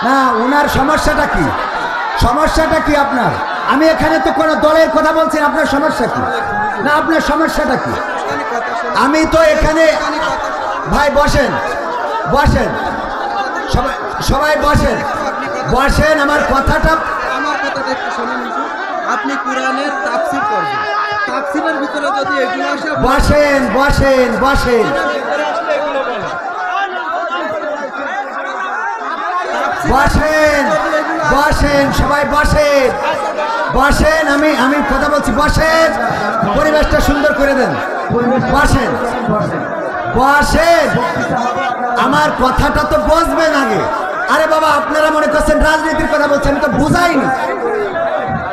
না ওনার সমস্যাটা কি? সমস্যাটা কি আপনার? আমি এখানে তো কোনো দলের কথা বলছি, আপনার সমস্যা কি? না আপনার সমস্যাটা কি? আমি তো এখানে ভাই বসেন বসেন সবাই সবাই বসেন বসেন আমার কথাটা একটু শুনুন। আপনি কোরআনের তাফসীর করবেন, তাফসীরের ভিতরে যদি এগুলো আসে বসেন বসেন বসেন বসেন বসেন সবাই বসেন বসেন আমি কথা বলছি, বসেন পরিবেশটা সুন্দর করে দেন, বসেন বসেন আমার কথাটা তো বুঝবেন আগে। আরে বাবা আপনারা মনে করছেন রাজনীতির কথা বলছেন, আমি তো বুঝাইনি।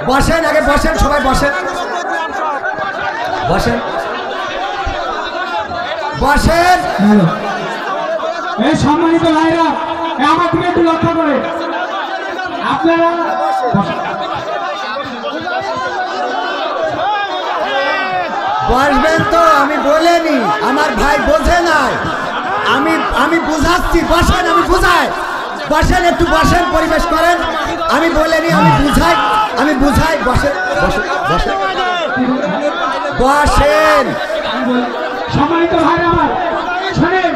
বসেন আগে বসেন সবাই বসেন বসেন বসেন। এই সম্মানিত ভাইরা আমার দিকে একটু লক্ষ্য করে আপনারা বসবেন তো, আমি বলিনি আমার ভাই বোঝে নাই, আমি বুঝাচ্ছি, বসেন আমি বুঝাই, বসেন একটু বসেন পরিবেশ করেন, আমি বলিনি আমি বুঝাই বসেন বসেন বসেন বসেন। সম্মানিত ভাইরা আমার শুনেন,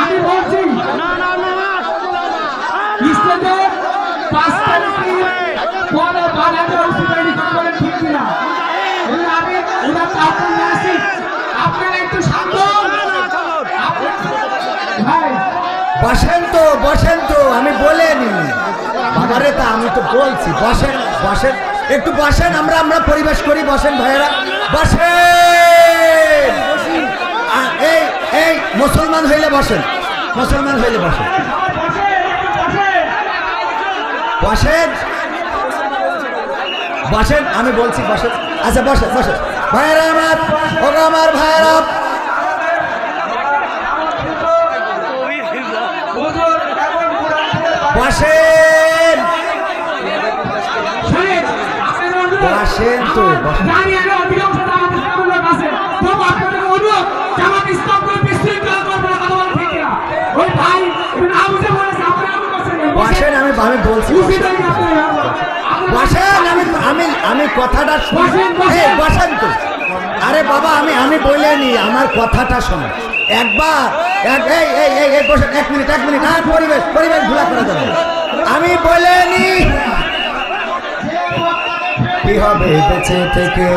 আমি বলছি ইসলামে পাঁচটা নীতি পরে বানানোর উচিত বলে ঠিক কিনা? আমি ওরা তারপর আসি, আপনারা একটু শান্ত ভাই বসেন তো আমি বলিনি বাবারে, তা আমি তো বলছি বসেন বসেন একটু বসেন, আমরা পরিবেশ করি, বসেন ভাইয়েরা বসেন। এই মুসলমান হইলে বসেন, মুসলমান হইলে বসেন বসেন বসেন আমি বলছি বসেন। আচ্ছা বসেন বসেন ভাইয়েরা আমার ভাইয়েরা বসেন বসেন তো বসেন, আমি বলছি বসেন, আমি কথাটা বসেন তো। আরে বাবা আমি বলিনি, আমার কথাটা শোনো একবার, বসেন এক মিনিট আর পরিবেশ ঘোলা করে দেবো। আমি বলিনি কি হবে বেঁচে থেকে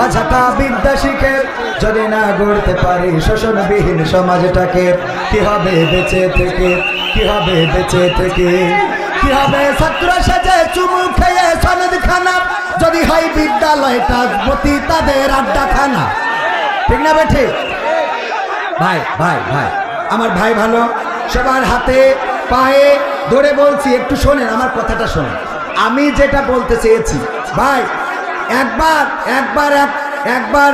অযথা বিদ্যা শিখে যদি না গড়তে পারি শোষণবিহীন সমাজটাকে। কি হবে বেঁচে থেকে, কি হবে বেঁচে থেকে, কি হবে ছাত্র সেজে চুমু খেয়ে সনদ খানা যদি হয় বিদ্যালয়টা প্রতি তাদের আড্ডা খানা। ঠিক না বেঠে ভাই আমার ভাই ভালো, সবার হাতে পায়ে ধরে বলছি একটু শোনেন আমার কথাটা শোনেন। আমি যেটা বলতে চেয়েছি ভাই, একবার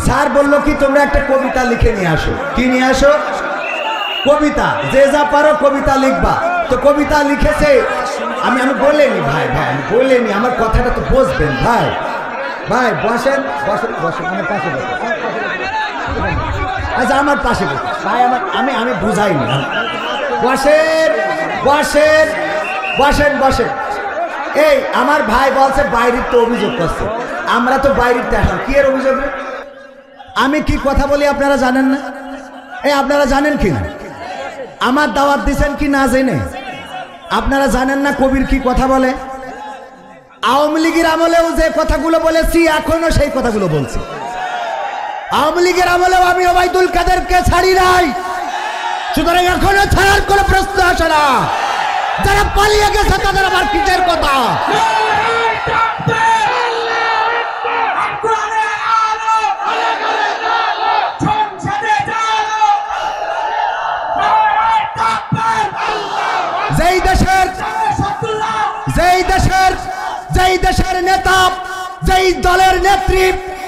স্যার বললো কি তোমরা একটা কবিতা লিখে নিয়ে আসো। কি নিয়ে আসো? কবিতা, যে যা পারো কবিতা লিখবা। তো কবিতা লিখেছে, আমি বলিনি ভাই আমি বলিনি, আমার কথাটা তো বুঝবেন ভাই বসেন আমার পাশে বসেন। আচ্ছা আমার পাশে বসেন ভাই, আমি বুঝাইনি। বসেন এই আমার ভাই বলছে বাইরের তো অভিযোগ করছে, আমরা তো বাইরের এখন কি এর অভিযোগ? আমি কি কথা বলি আপনারা জানেন না? আপনারা জানেন কি না? আমার দাওয়াত দিচ্ছেন কি না জেনে? আপনারা জানেন না কবির কি কথা বলে? আওয়ামী লীগের আমলেও যে কথাগুলো বলেছি এখনো সেই কথাগুলো বলছি। আওয়ামী লীগের আমলেও আমি ওবায়দুল কাদেরকে ছাড়ি নাই, সুতরাং এখনো ছাড়ার কোনো প্রশ্ন আসে না। যারা পালিয়ে গেছে তাদের আবার কিসের কথা? যেই দেশের নেতা, যেই দলের নেত্রী,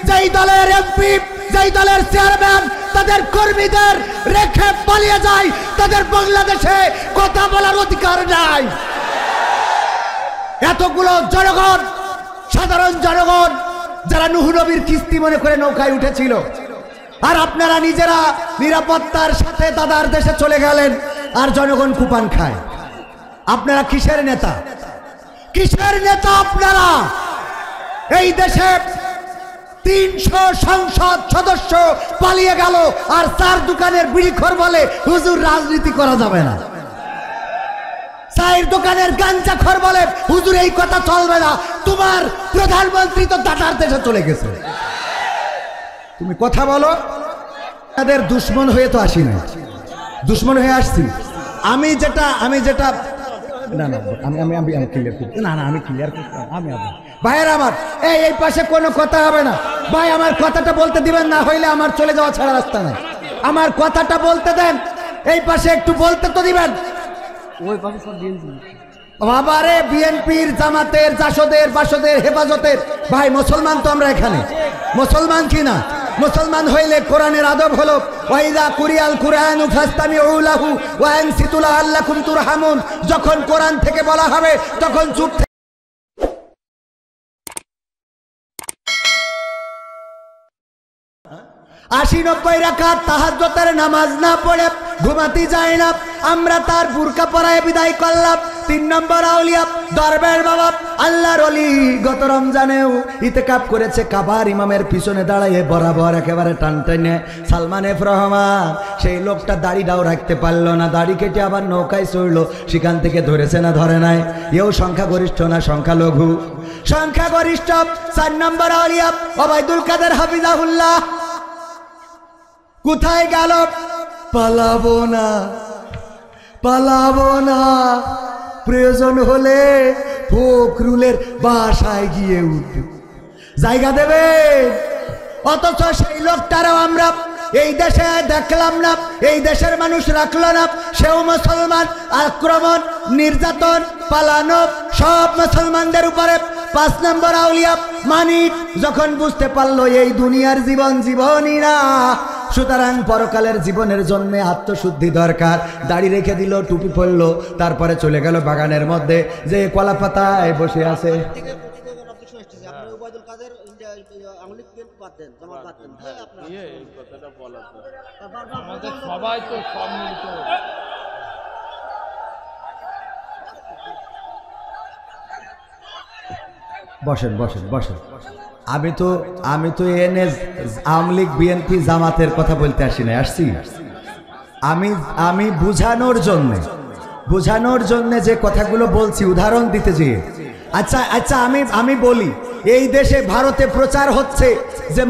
যেই দলের এমপি, যেই দলের চেয়ারম্যান তাদের কর্মীদের রেখে পালিয়ে যায়, তাদের বাংলাদেশে কথা বলার অধিকার নাই। এতগুলো জনগণ, সাধারণ জনগণ যারা নূহ নবীর কিস্তি মনে করে নৌকায় উঠেছিল, আর আপনারা নিজেরা নিরাপত্তার সাথে দাদার দেশে চলে গেলেন, আর জনগণ কুপান খায়। আপনারা কিসের নেতা? কিসের নেতা আপনারা? এই দেশে 300 সংসদ সদস্য পালিয়ে গেল আর 4 দোকানের বিড়িখোর বলে হুজুর রাজনীতি করা যাবে না। 4 দোকানের গাঞ্জাখোর বলে হুজুর এই কথা চলবে না। তোমার প্রধানমন্ত্রী তো দাদার দেশে চলে গেছে। তুমি কথা বলো। তাদের দুশ্মন হয়ে তো আসি না, দুশ্মন হয়ে আসছি। আমি যেটা না না আমি ক্লিয়ার করছি না, আমি ক্লিয়ার করছি। আমি ভাইয়ের আমার এই পাশে কোনো কথা হবে না ভাই। আমার কথাটা বলতে দিবেন, না হইলে আমার চলে যাওয়া ছাড়া রাস্তা নাই। আমার কথাটা বলতে দেন, এই পাশে একটু বলতে তো দিবেন। ওই পাশে সব বিএনপি। বাবারে, বিএনপির, জামাতের, জাসদের, বাসদের, হেফাজতের ভাই মুসলমান তো আমরা এখানে। মুসলমান কি না? মুসলমান হইলে কোরআনের আদব হলো ওয়াইদা কুরিয়াল কুরআনু ফাসতামিউ লাহু ওয়া আনসিতু লাআল্লাকুম তুরহামুন। যখন কোরআন থেকে বলা হবে তখন চুপ। 80-90 রাকাত তাহাজ্জুদের নামাজ না পড়ে ঘুমাতে যায় না। আমরা তার বুরকা পরায় বিদায় করলাম। 3 নম্বর আউলিয়া দরবেশ বাবা আল্লাহর ওলি গত রমজানেও ইতিকাফ করেছে কাবার ইমামের পিছনে দাঁড়িয়ে বরাবর একেবারে টানটানে। সালমান এফ রহমান সেই লোকটা দাড়িটাও রাখতে পারলো না, দাড়ি কেটে আবার নৌকায় চড়লো। সেখান থেকে ধরেছে না ধরে নাই? এও সংখ্যাগরিষ্ঠ না সংখ্যালঘু? সংখ্যাগরিষ্ঠ। 4 নম্বর আউলিয়া ওবায়দুল কাদের হাফিজাহুল্লাহ কোথায় গেল? পালাবো না, পালাবো না, প্রয়োজন হলে ফখরুলের বাসায় গিয়ে উঠবে, জায়গা দেবে। অথচ সেই লোকটারও আমরা এই দেশে দেখলাম না, এই দেশের মানুষ রাখলো না। সেও মুসলমান। আক্রমণ, নির্যাতন, পালানো সব মুসলমানদের উপরে। 5 নম্বর আউলিয়া মানিক যখন বুঝতে পারলো এই দুনিয়ার জীবন জীবনই না, সুতরাং পরকালের জীবনের জন্য আত্মশুদ্ধি দরকার, দাড়ি রেখে দিল, টুপি পরলো, তারপরে চলে গেল বাগানের মধ্যে, যে কলা পাতায় বসে আছে। বসেন বসেন বসেন। আমি তো এনে আওয়ামী লীগ, বিএনপি, জামাতের কথা বলতে আসি না, আসছি আমি বুঝানোর জন্য যে কথাগুলো বলছি, উদাহরণ দিতে যেয়ে। আচ্ছা আমি বলি, এই দেশে ভারতে প্রচার হচ্ছে যে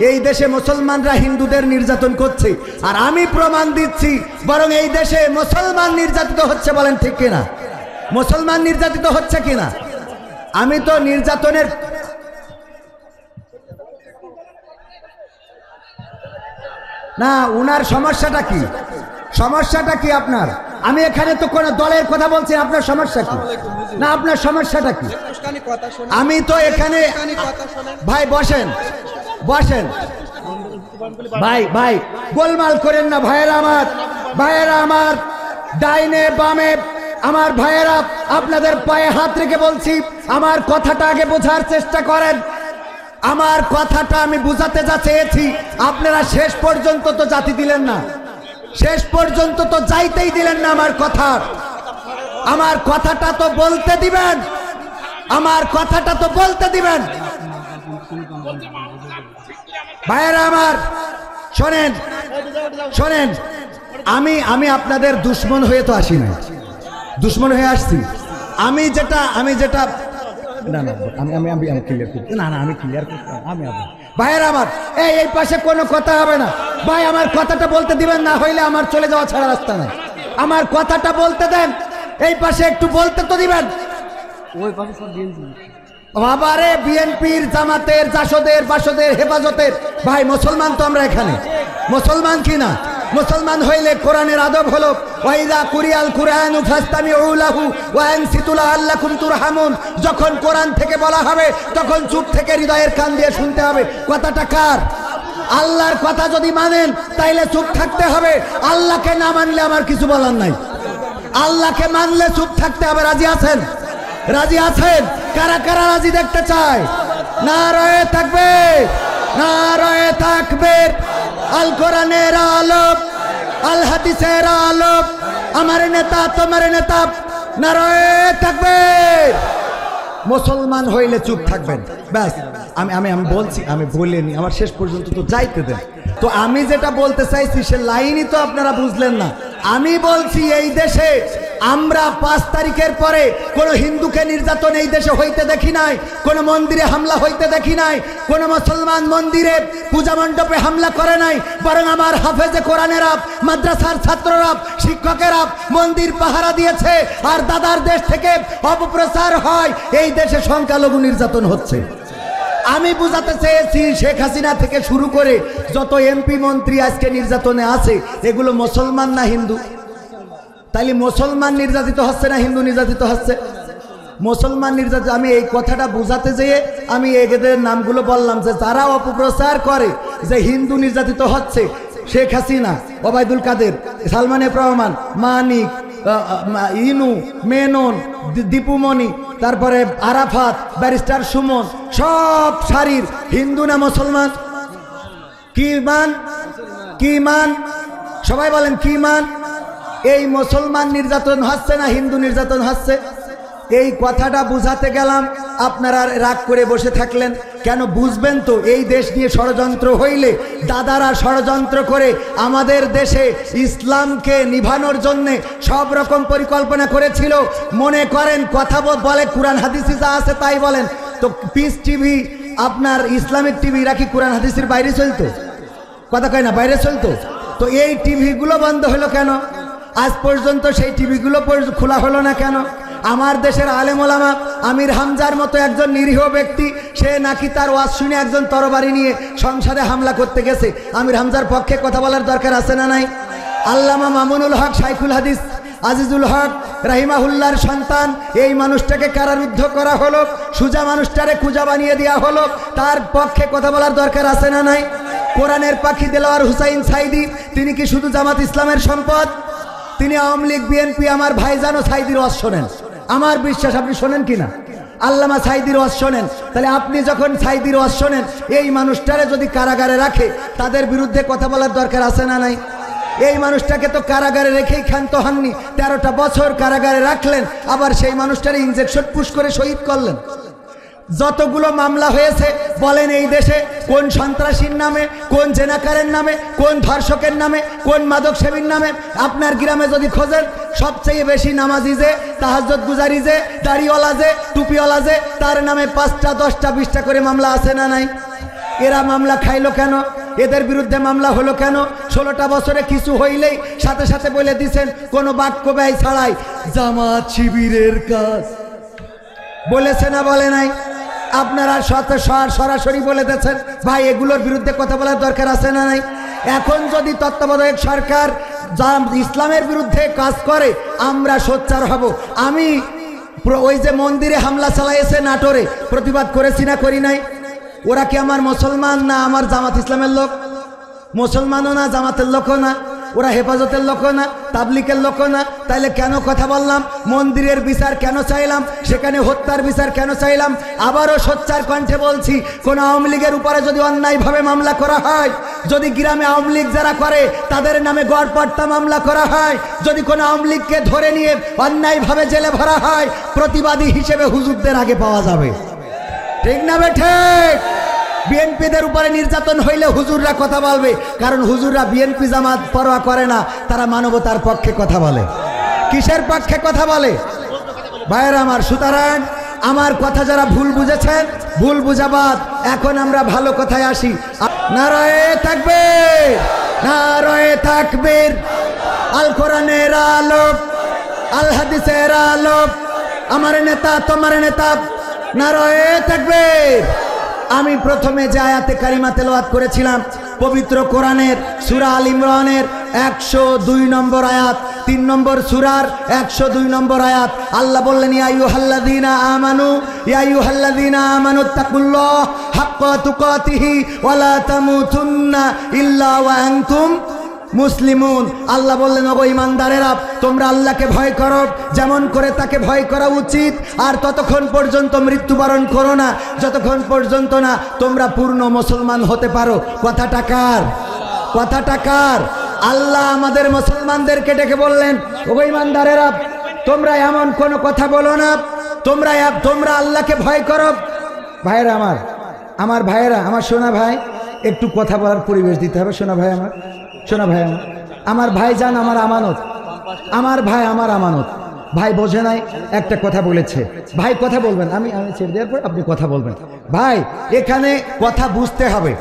এই দেশে মুসলমানরা হিন্দুদের নির্যাতন করছে, আর আমি প্রমাণ দিচ্ছি বরং এই দেশে মুসলমান নির্যাতিত হচ্ছে। বলেন ঠিক কিনা? মুসলমান নির্যাতিত হচ্ছে কিনা? আমি তো নির্যাতনের না, উনার সমস্যাটা কি? সমস্যাটা কি আপনার? আমি এখানে তো কোন দলের কথা বলছি। আপনার সমস্যা কি? না, আপনার সমস্যাটা কি? আমি তো এখানে ভাই বসেন বসেন ভাই গোলমাল করেন না ভাইয়েরা আমার ডাইনে বামে আমার ভাইয়েরা, আপনাদের পায়ে হাত রেখে বলছি, আমার কথাটা আগে বোঝার চেষ্টা করেন। আমার কথাটা আমি বুঝাতে যা চেয়েছি, আপনারা শেষ পর্যন্ত তো জাতি দিলেন না, শেষ পর্যন্ত তো যাইতেই দিলেন না। আমার কথাটা তো বলতে দিবেন, আমার কথাটা তো বলতে দিবেন। ভাইয়েরা আমার শোনেন শোনেন, আমি আপনাদের দুশ্মন হয়ে তো আসি না, দুশ্মন হয়ে আসছি। আমি যেটা না না আমি ক্লিয়ার করছি না, আমি ক্লিয়ার করছি। ভাইয়ের আমার এই পাশে কোনো কথা হবে না ভাই। আমার কথাটা বলতে দিবেন, না হইলে আমার চলে যাওয়া ছাড়া রাস্তা নাই। আমার কথাটা বলতে দেন, এই পাশে একটু বলতে তো দিবেন। ওই পাশে সব বিএনপি। বাবারে, বিএনপির, জামাতের, জাসদের, বাসদের, হেফাজতের ভাই মুসলমান তো আমরা এখানে। মুসলমান কি না? মুসলমান হইলে কোরআনের আদব হলো ওয়াইদা কুরিয়াল কুরআনু ফাসতামিউ লাহু ওয়া আনসিতু লাআল্লাকুম তুরহামুন। যখন কোরআন থেকে বলা হবে তখন চুপ থেকে হৃদয়ের কান দিয়ে শুনতে হবে। কথাটা কার? আল্লাহর কথা যদি মানেন তাইলে চুপ থাকতে হবে, আল্লাহকে না মানলে আমার কিছু বলার নাই। আল্লাহকে মানলে চুপ থাকতে হবে। রাজি আছেন? রাজি আছেন? কারা কারা রাজি দেখতে চায়? নারায়ে তাকবীর, নারায়ে তাকবীর। আল কোরআনের আলো, আল হাদিসের আলো, আমার নেতা তোমার নেতা, নারায়ে তাকবীর। মুসলমান হইলে চুপ থাকবেন, ব্যাস। আমি বলছি, আমি বলিনি, আমার শেষ পর্যন্ত তো যাইতে দেন। তো আমি যেটা বলতে চাইছি সে লাইনই তো আপনারা বুঝলেন না। আমি বলছি এই দেশে আমরা 5 তারিখের পরে কোনো হিন্দুকে নির্যাতন এই দেশে হইতে দেখি নাই, কোনো মন্দিরে হামলা হইতে দেখি নাই, কোনো মুসলমান মন্দিরে পূজা মণ্ডপে হামলা করে নাই, বরং আমার হাফেজে কোরআনেরা, মাদ্রাসার ছাত্ররা, শিক্ষকেরা মন্দির পাহারা দিয়েছে। আর দাদার দেশ থেকে অপপ্রচার হয় এই দেশে সংখ্যালঘু নির্যাতন হচ্ছে। আমি বুঝাতে চেয়েছি শেখ হাসিনা থেকে শুরু করে যত এমপি মন্ত্রী আজকে নির্যাতনে আছে এগুলো মুসলমান না হিন্দু? তাইলে মুসলমান নির্যাতিত হচ্ছে না হিন্দু নির্যাতিত হচ্ছে? মুসলমান নির্যাতিত। আমি এই কথাটা বুঝাতে যেয়ে আমি এদের নামগুলো বললাম যে যারা অপপ্রচার করে যে হিন্দু নির্যাতিত হচ্ছে, শেখ হাসিনা, ওবায়দুল কাদের, সালমান এফ রহমান, মানিক, ইনু, মেনন, দীপুমণি, তারপরে আরাফাত, ব্যারিস্টার সুমন, সব সারির হিন্দু না মুসলমান? কি মান, কি মান? সবাই বলেন কি মান? এই মুসলমান নির্যাতন হচ্ছে না হিন্দু নির্যাতন হচ্ছে? এই কথাটা বুঝাতে গেলাম, আপনারা রাগ করে বসে থাকলেন কেন? বুঝবেন তো এই দেশ নিয়ে ষড়যন্ত্র হইলে দাদারা ষড়যন্ত্র করে আমাদের দেশে ইসলামকে নিভানোর জন্যে সব রকম পরিকল্পনা করেছিল। মনে করেন কথা বলে কোরআন হাদিসে যা আছে তাই বলেন, তো পিস টিভি, আপনার ইসলামিক টিভি রাখি কোরআন হাদিসের বাইরে চলতো? কথা কয় না, বাইরে চলতো। তো এই টিভিগুলো বন্ধ হলো কেন? আজ পর্যন্ত সেই টিভিগুলো খোলা হলো না কেন? আমার দেশের আলেম ওলামা আমির হামজার মতো একজন নিরীহ ব্যক্তি, সে নাকি তার ওয়াজ শুনে একজন তরবারি নিয়ে সংসদে হামলা করতে গেছে। আমির হামজার পক্ষে কথা বলার দরকার আছে না নাই? আল্লামা মামুনুল হক শাইখুল হাদিস আজিজুল হক রাহিমাহুল্লাহর সন্তান, এই মানুষটাকে কারারুদ্ধ করা হলো, সুজা মানুষটারে কুজা বানিয়ে দেওয়া হলো, তার পক্ষে কথা বলার দরকার আছে না নাই? কোরআনের পাখি দেলোয়ার হুসাইন সাইদি, তিনি কি শুধু জামাত ইসলামের সম্পদ? তিনি আওয়ামী লীগ, বিএনপি, আমার ভাইজানও সাইদির ওয়াজ শোনেন। আমার বিশ্বাস আপনি শোনেন কিনা? আল্লামা সাইদির ওয়াজ শোনেন। তাহলে আপনি যখন সাইদির ওয়াজ শোনেন, এই মানুষটারে যদি কারাগারে রাখে তাদের বিরুদ্ধে কথা বলার দরকার আছে না নাই? এই মানুষটাকে তো কারাগারে রেখেই ক্ষান্ত হননি, 13টা বছর কারাগারে রাখলেন, আবার সেই মানুষটারে ইনজেকশন পুশ করে শহীদ করলেন। যতগুলো মামলা হয়েছে বলেন এই দেশে কোন সন্ত্রাসীর নামে, কোন জেনাকারের নামে, কোন ধর্ষকের নামে, কোন মাদক সেবীর নামে? আপনার গ্রামে যদি খোঁজেন সবচেয়ে বেশি নামাজি যে, তাহাজ্জুদ গুজারি যে, দাড়িওয়ালা যে, টুপিওয়ালা যে, তার নামে 5টা 10টা 20টা করে মামলা আছে না নাই? এরা মামলা খাইলো কেন? এদের বিরুদ্ধে মামলা হলো কেন? 16টা বছরে কিছু হইলেই সাথে সাথে বলে দিছেন কোনো বাক্য ব্যয় ছাড়াই জামাত শিবিরের কাজ। বলেছে না বলে নাই? আপনারা সরাসরি বলে দিয়েছেন ভাই এগুলোর বিরুদ্ধে কথা বলার দরকার আছে না নাই? এখন যদি তত্ত্বাবধায়ক সরকার ইসলামের বিরুদ্ধে কাজ করে আমরা সোচ্চার হব। আমি ওই যে মন্দিরে হামলা চালাইছে নাটোরে, প্রতিবাদ করেছি না করি নাই? ওরা কি আমার মুসলমান না আমার জামাত ইসলামের লোক? মুসলমানও না, জামাতের লোকও না, ওরা হেফাজতের লোক না, তাবলিকের লোক না। তাইলে কেন কথা বললাম? মন্দিরের বিচার কেন চাইলাম? সেখানে হত্যার বিচার কেন চাইলাম? আবারও সোচ্চার কণ্ঠে বলছি, কোন আওয়ামী লীগের উপরে যদি অন্যায়ভাবে মামলা করা হয়, যদি গ্রামে আওয়ামী লীগ যারা করে তাদের নামে গড়পড়তা মামলা করা হয়, যদি কোনো আওয়ামী লীগকে ধরে নিয়ে অন্যায়ভাবে জেলে ভরা হয়, প্রতিবাদী হিসেবে হুজুরদের আগে পাওয়া যাবে। ঠিক না বেঠে? বিএনপিদের উপরে নির্যাতন হইলে হুজুররা কথা বলবে, কারণ হুজুররা বিএনপি জামাত পরোয়া করে না, তারা মানবতার পক্ষে কথা বলে। কিসের পক্ষে কথা বলে ভাইয়েরা আমার? সুতরাং আমার কথা যারা ভুল বুঝেছেন, ভুল বুঝাবাদ, এখন আমরা ভালো কথায় আসি। নারায়ে তাকবীর, নারায়ে তাকবীর। আল কোরআনের আলো, আল হাদিসের আলো, আমার নেতা তোমার নেতা, নারায়ে তাকবীর। আমি প্রথমে যে আয়াতে কারিমা তেলাওয়াত করেছিলাম পবিত্র কোরআনের সূরা আল ইমরানের 102 নম্বর আয়াত, 3 নম্বর সূরার 102 নম্বর আয়াত। আল্লাহ বললেন, ইয়া আইয়ুহাল্লাযীনা আমানুত্তাকুল্লাহ হাক্কা তুকাতিহি ওয়া লা তামুতুন্না ইল্লা ওয়া আনতুম মুসলিমুন। আল্লাহ বললেন, ওগো ঈমানদারেরা, তোমরা আল্লাহকে ভয় করো যেমন করে তাকে ভয় করা উচিত, আর ততক্ষণ পর্যন্ত মৃত্যুবরণ করো না যতক্ষণ পর্যন্ত না তোমরা পূর্ণ মুসলমান হতে পারো। কথাটা কার? কথাটা কার? আল্লাহ আমাদের মুসলমানদেরকে ডেকে বললেন, ও ঈমানদারেরা, তোমরা এমন কোনো কথা বলো না, তোমরা আল্লাহকে ভয় করো। ভাইয়েরা আমার ভাইয়েরা, আমার সোনা ভাই, একটু কথা বলার পরিবেশ দিতে হবে। সোনা ভাই আমার ভাই যান, আমার আমানত, আমার ভাই আমার আমানত। ভাই বোঝে নাই, একটা কথা বলেছে, ভাই কথা বলবেন, আমি ছেড়ে দেওয়ার পর আপনি কথা বলবেন। ভাই এখানে কথা বুঝতে হবে।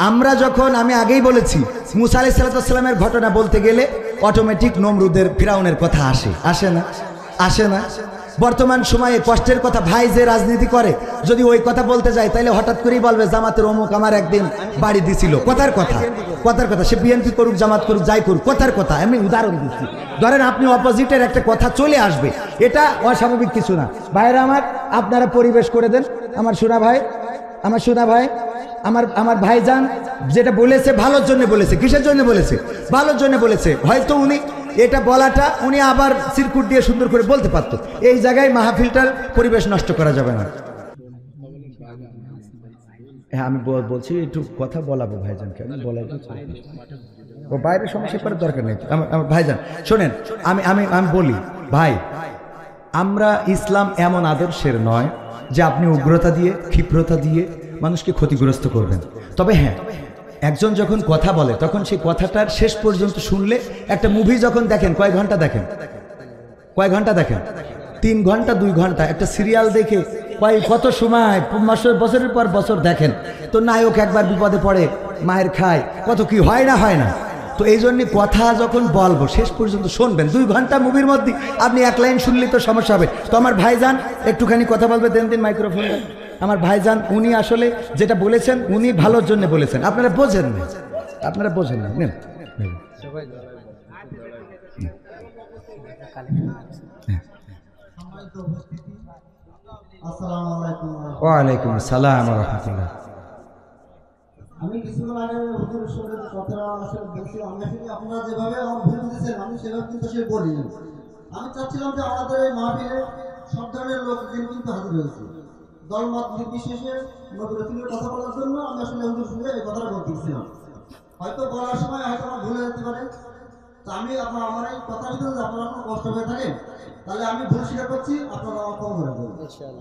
আমরা যখন, আমি আগেই বলেছি, মুসা আলাইহিস সালামের ঘটনা বলতে গেলে অটোমেটিক নমরুদের, ফিরাউনের কথা আসে না। বর্তমান সময়ে কষ্টের কথা, ভাই যে রাজনীতি করে, যদি ওই কথা বলতে যায় তাহলে হঠাৎ করেই বলবে জামাতের অমুক আমার একদিন বাড়ি দিছিল। কথার কথা, সে বিএনপি করুক, জামাত করুক, যাই করুক, কথার কথা। আমি উদাহরণ দিচ্ছি, ধরেন আপনি অপোজিটের একটা কথা চলে আসবে, এটা অস্বাভাবিক কিছু না। ভাইরা আমার, আপনারা পরিবেশ করে দেন। আমার সোনা ভাই, আমার ভাইজান যেটা বলেছে ভালোর জন্য বলেছে। কিসের জন্য বলেছে? ভালোর জন্য বলেছে। হয়তো উনি এটা বলাটা উনি আবার সিরকুট দিয়ে সুন্দর করে বলতে পারতো। এই জায়গায় মাহফিলটার পরিবেশ নষ্ট করা যাবে না। হ্যাঁ, আমি বলছি একটু কথা বলাবো ভাইজানকে, আমি বলাই ও বাইরের সমস্যা করার দরকার নেই। আমার ভাইজান শোনেন, আমি বলি ভাই, আমরা ইসলাম এমন আদর্শের নয় যে আপনি উগ্রতা দিয়ে, ক্ষিপ্রতা দিয়ে মানুষকে ক্ষতিগ্রস্ত করবেন। তবে হ্যাঁ, একজন যখন কথা বলে তখন সেই কথাটার শেষ পর্যন্ত শুনলে, একটা মুভি যখন দেখেন কয় ঘন্টা দেখেন? 3 ঘন্টা 2 ঘন্টা। একটা সিরিয়াল দেখে কত সময়, বছরের পর বছর দেখেন। তো নায়ক একবার বিপদে পড়ে, মায়ের খায়, কত কি হয় না। তো এই জন্য কথা যখন বলবো শেষ পর্যন্ত শুনবেন। 2 ঘন্টা মুভির মধ্যে আপনি 1 লাইন শুনলে তো সমস্যা হবে। তো আমার ভাইজান একটুখানি কথা বলবে, দেন মাইক্রোফোন। আমার ভাইজান উনি আসলে যেটা বলেছেন উনি ভালোর জন্য বলেছেন, আপনারা বোঝেন না। নেন। ওয়ালাইকুম আসসালাম ওয়া রাহমাতুল্লাহ। আমি কিছুক্ষণ আগে হুজুরের সঙ্গে কথা আসলে বলছি, আমি আসলে আপনারা যেভাবে আমার ভুল বুঝেছেন আমি সেভাবে কিন্তু আসলে বলিনি। আমি চাচ্ছিলাম যে আমাদের এই মাহফিলে সব ধরনের লোকজন কিন্তু হাজির হয়েছে, দলমত নির্বিশেষে নবী রাসূলের কথা বলার জন্য আমি আসলে হুজুরের সঙ্গে এই কথাটা বলতেছিলাম। হয়তো বলার সময় হয়তো আমার ভুল হয়ে যেতে পারে। তো আমি আমার এই কথার ভিতরে যদি আপনারা কোনো কষ্ট হয়ে থাকেন তাহলে আমি ভুল স্বীকার করছি, আপনারা আমার ক্ষমা করে দেবেন।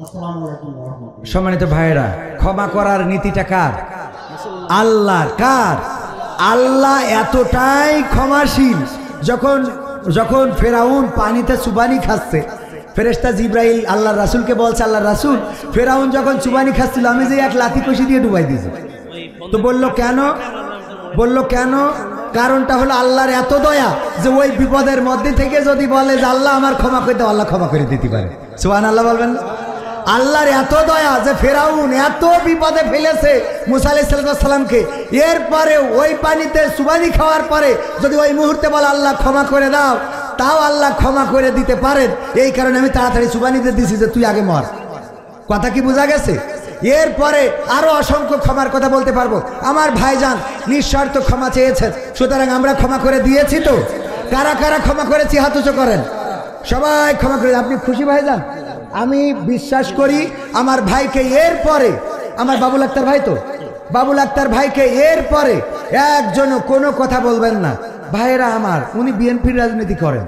আসসালামু আলাইকুম ওয়া রাহমাতুল্লাহ। সম্মানিত ভাইয়েরা, ক্ষমা করার নীতিটা কার? আল্লাহ। কার? আল্লাহ এতটাই ক্ষমাশীল, যখন ফেরাউন পানিতে চুবানি খাচ্ছে, ফেরেশতা জিব্রাইল আল্লাহর রাসূলকে বলছে, আল্লাহর রাসূল, ফেরাউন যখন চুবানি খাচ্ছিল আমি যে এক লাথি কষি দিয়ে ডুবাই দিয়েছি। তো বলল কেন? কারণটা হলো আল্লাহর এত দয়া যে ওই বিপদের মধ্যে থেকে যদি বলে যে আল্লাহ আমার ক্ষমা করে দাও, আল্লাহ ক্ষমা করে দিতে পারে। সুবহানাল্লাহ বলবেন। আল্লাহর এত দয়া যে ফেরাউন এত বিপদে ফেলেছে মুসা আলাইহিস সালামকে, এরপরে ওই পানিতে চুবানি খাওয়ার পরে যদি ওই মুহূর্তে বলে আল্লাহ ক্ষমা করে দাও, তাও আল্লাহ ক্ষমা করে দিতে পারেন। এই কারণে আমি তাড়াতাড়ি চুবানিতে দিছি যে তুই আগে মর। কথা কি বোঝা গেছে? এরপরে আরো অসংখ্য ক্ষমার কথা বলতে পারবো। আমার ভাইজান নিঃস্বার্থ ক্ষমা চেয়েছেন, সুতরাং আমরা ক্ষমা করে দিয়েছি। তো কারা কারা ক্ষমা করেছি হাত উঁচু করেন। সবাই ক্ষমা করে। আপনি খুশি ভাইজান? আমি বিশ্বাস করি আমার ভাইকে এরপরে, আমার বাবুল আক্তার ভাই, তো বাবুল আক্তার ভাইকে এরপরে একজনও কোনো কথা বলবেন না। ভাইয়েরা আমার, উনি বিএনপির রাজনীতি করেন,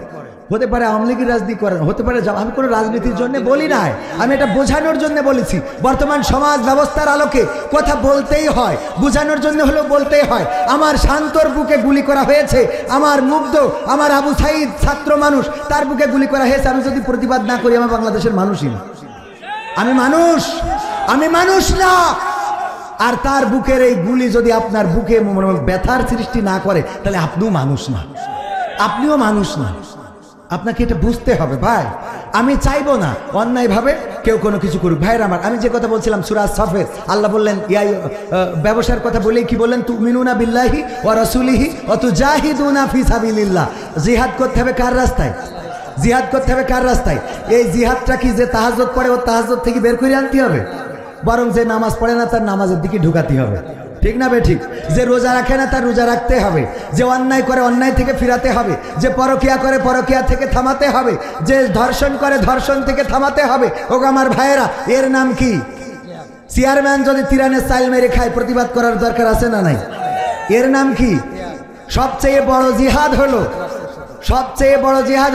হতে পারে আওয়ামী লীগের রাজনীতি করেন, হতে পারে, আমি কোনো রাজনীতির জন্য বলি নাই, আমি এটা বোঝানোর জন্য বলেছি। বর্তমান সমাজ ব্যবস্থার আলোকে কথা বলতেই হয়, বোঝানোর জন্য হলেও বলতেই হয়। আমার শান্তর বুকে গুলি করা হয়েছে, আমার মুগ্ধ, আমার আবু সাইদ ছাত্র মানুষ, তার বুকে গুলি করা হয়েছে। আমি যদি প্রতিবাদ না করি আমার বাংলাদেশের মানুষই না। আমি মানুষ না। আর তার বুকের এই গুলি যদি আপনার বুকে ব্যথার সৃষ্টি না করে তাহলে আপনিও মানুষ না। আপনাকে এটা বুঝতে হবে ভাই। আমি চাইবো না অন্যায়ভাবে কেউ কোনো কিছু করুক। ভাইয়ের আমার, আমি যে কথা বলছিলাম সূরা সফের, আল্লাহ বললেন ব্যবসার কথা বলেই কি বললেন? তুমিনুনা বিল্লাহি ওয়া রাসূলিহি ওয়া তুজাহিদুনা ফি সাবিলিল্লাহ। জিহাদ করতে হবে কার রাস্তায়? এই জিহাদটা কি যে তাহাজ্জুদ পড়ে ও তাহাজ্জুদ থেকে বের করে আনতে হবে, বরং যে নামাজ পড়ে না তার নামাজের দিকে ঢুকাতে হবে। ঠিক না ঠিক? যে রোজা রাখে না তার রোজা রাখতে হবে, যে অন্যায় করে অন্যায় থেকে ফিরাতে হবে, যে পরকিয়া করে পরকিয়া থেকে থামাতে হবে, যে ধর্ষণ করে ধর্ষণ থেকে থামাতে হবে। ও আমার ভাইয়েরা, এর নাম কি? চেয়ারম্যান যদি তিরানের চাইল মেরে খায় প্রতিবাদ করার দরকার আছে না নাই? এর নাম কি? সবচেয়ে বড় জিহাদ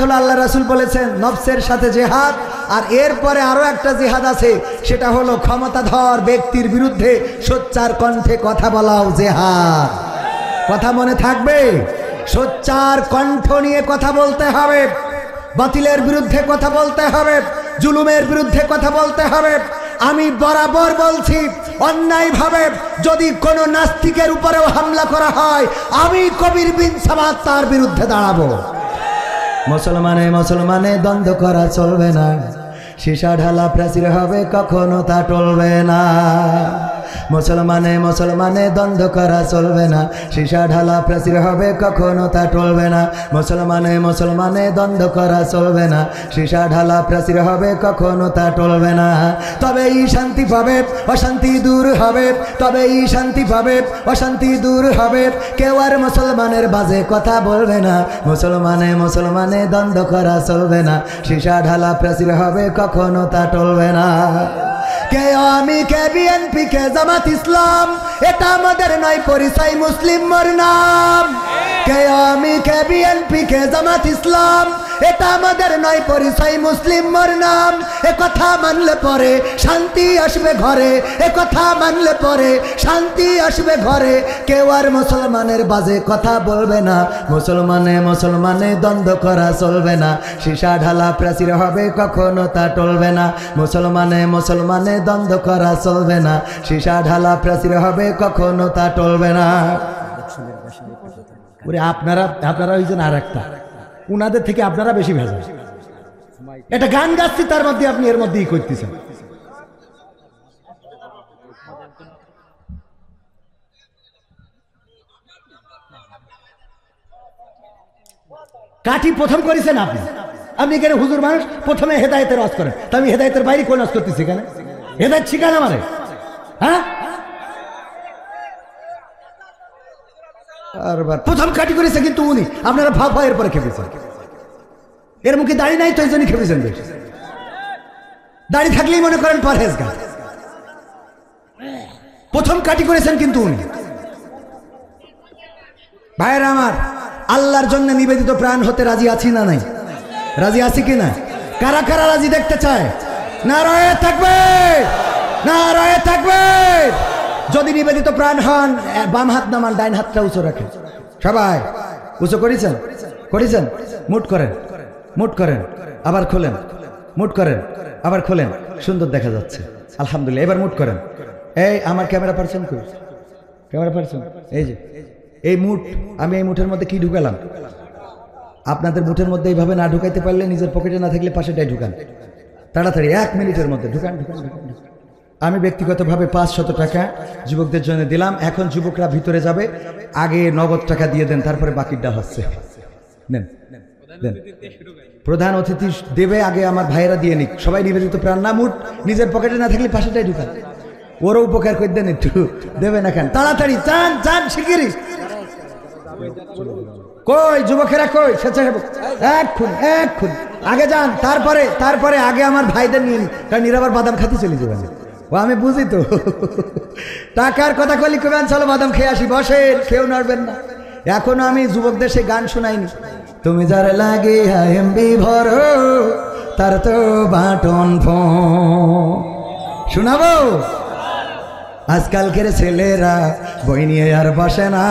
হলো আল্লাহ রাসূল বলেছেন নফসের সাথে জিহাদ। আর এরপরে আরো একটা জিহাদ আছে, সেটা হলো ক্ষমতাধর ব্যক্তির বিরুদ্ধে সোচ্চার কণ্ঠে কথা বলাও জিহাদ। কথা মনে থাকবে, সোচ্চার কণ্ঠ নিয়ে কথা বলতে হবে, বাতিলের বিরুদ্ধে কথা বলতে হবে, জুলুমের বিরুদ্ধে কথা বলতে হবে। আমি বরাবর বলছি, অন্যায়ভাবে যদি কোনো নাস্তিকের উপরেও হামলা করা হয়, আমি কবির বিন সামাদ তার বিরুদ্ধে দাঁড়াবো। মুসলমানে দ্বন্দ্ব করা চলবে না, সীসা ঢালা প্রাচীর হবে কখনো তা টলবে না। মুসলমানে দ্বন্দ্ব করা চলবে না, সীসা ঢালা প্রাচীর হবে কখনো তা টলবে না। মুসলমানে দ্বন্দ্ব করা চলবে না, সীসা ঢালা প্রাচীর হবে কখনো তা টলবে না। তবেই শান্তি পাবে, অশান্তি দূর হবে, তবেই শান্তি পাবে, অশান্তি দূর হবে। কেউ আর মুসলমানের বাজে কথা বলবে না। মুসলমানে দ্বন্দ্ব করা চলবে না, সীসা ঢালা প্রাচীর হবে কখনো তা টলবে না। কে আমি, কে বিএনপি, কে জামাত ইসলাম, এটা আমাদের নয় পরিচয়, মুসলিম মোর নাম। কে আমি, কে বিএনপি, কে জামাত ইসলাম, এটা আমাদের নয় পরিচয়, মুসলিম মোর নাম। এ কথা মানলে পরে শান্তি আসবে ঘরে, এ কথা মানলে পরে শান্তি আসবে ঘরে। কেউ আর মুসলমানের বাজে কথা বলবে না। মুসলমানে দ্বন্দ্ব করা চলবে না, সীসা ঢালা প্রাচীর হবে কখনো তা টলবে না। মুসলমানে দ্বন্দ্ব করা চলবে না, সীসা ঢালা প্রাচীর হবে কখনো তা টলবে না। ওরে আপনারা হইছেন আর একটা, উনাদের থেকে আপনারা বেশি ভেজা। এটা গান গাচ্ছি, তার মধ্যে আপনি এর মধ্যেই করতেছেন। কাঠি প্রথম করেছেন আপনি এখানে হুজুর মানুষ, প্রথমে হেদায়েতের ওয়াজ করেন। তা আমি হেদায়েতের বাইরে কোন ওয়াজ করতেছি কেন? হেদায়েত শিখান আমারে, হ্যাঁ? আর প্রথম কাঠি করেছে কিন্তু উনি, আপনারা ভাব এর পরে খেপেছেন। এর মুখে দাড়ি নাই তো এই জন্য খেপেছেন বেশ। দাড়ি থাকলেই মনে করেন পরহেজগার। প্রথম কাঠি করেছেন কিন্তু উনি। ভাইয়েরা আমার, আল্লাহর জন্য নিবেদিত প্রাণ হতে রাজি আছি না নাই? রাজি আছি কিনা? কারা কারা রাজি দেখতে চায়? নারায়ে তাকবীর, নারায়ে তাকবীর। যদি নিবেদিত প্রাণ হন, বাম হাত নামান, ডাইন হাতটা উঁচু রাখেন। সবাই উঁচু করেছেন, করেছেন? মুট করেন, মুট করেন, আবার খোলেন, মুট করেন, আবার খোলেন। সুন্দর দেখা যাচ্ছে, আলহামদুলিল্লাহ। এবার মুট করেন। এই আমার ক্যামেরা পারছেন কই? ক্যামেরা পারছেন? এই যে এই মুট, আমি এই মুঠের মধ্যে কি ঢুকালাম? আপনাদের মুঠের মধ্যে এইভাবে না ঢুকাইতে পারলে, নিজের পকেটে না থাকলে পাশেটাই ঢুকান, তাড়াতাড়ি 1 মিনিটের মধ্যে ঢুকান। আমি ব্যক্তিগতভাবে 500 টাকা যুবকদের জন্য দিলাম। এখন যুবকরা ভিতরে যাবে, আগে নগদ টাকা দিয়ে দেন, তারপরে বাকিটা হচ্ছে। নেন, দেন। প্রধান অতিথি দেবে, আগে আমার ভাইয়েরা দিয়ে নিক। সবাই নিবেদিত প্রাণ না, মুঠ নিজের পকেটে না থাকলে পাশেটাই ঢুকান। ওরও উপকার করে দেন, একটু দেবে না কেন? তাড়াতাড়ি চান চান, শিগগিরই। কই যুবকেরা কই? স্বেচ্ছাসেবক এক্ষুনি আগে যান, তারপরে আগে আমার ভাইদের নিয়ে নিন, কারণ এরা আবার বাদাম খাতে চলে যাবেন। ও আমি বুঝি তো, টাকার কথা কলি কবেন, চলো বাদাম খেয়ে আসি। বসেন, কেউ নড়বেন না। এখনো আমি যুবকদের সে গান শোনাইনি। তুমি যার লাগে এমবি ভরো, তার তো বাটন ফোন শোনাবো। আজকালকের ছেলেরা বই নিয়ে আর বসে না,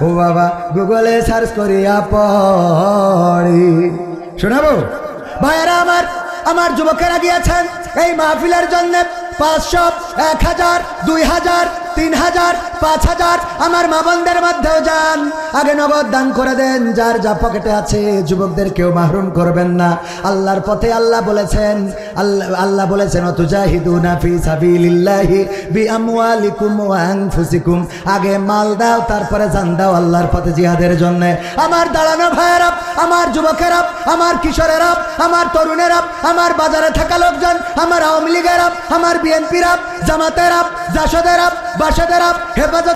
ও বাবা গুগলে সার্চ করিয়া পড়ি। শোনাবো ভাইয়েরা আমার যুবকেরা গিয়েছেন এই মাহফিলের জন্য 500, 1000, 2000, 3000, 5000। আমার মা বোনদের মধ্যেও যান, আগে নগদ দান করে দেন, যার যা পকেটে আছে। যুবকদের কেউ মাহরুম করবেন না। আল্লাহর পথে আল্লাহ বলেছেন অতুজাহিদুনা ফি সাবিলিল্লাহি বিআমওয়ালিকুম ওয়া আনফুসিকুম। আগে মাল দাও, তারপরে জান দাও আল্লাহর পথে জিহাদের জন্য। আমার দাঁড়ানো ভাইয়েরা, আমার যুবকেরা, আমার কিশোরেরা, আমার তরুণেরা, আমার বাজারে থাকা লোকজন, আমার আওয়ামী লীগেরা, আমার বিএনপিরা, জামাতেরা, জাসদেরা, বাসদেরা, হেফাজত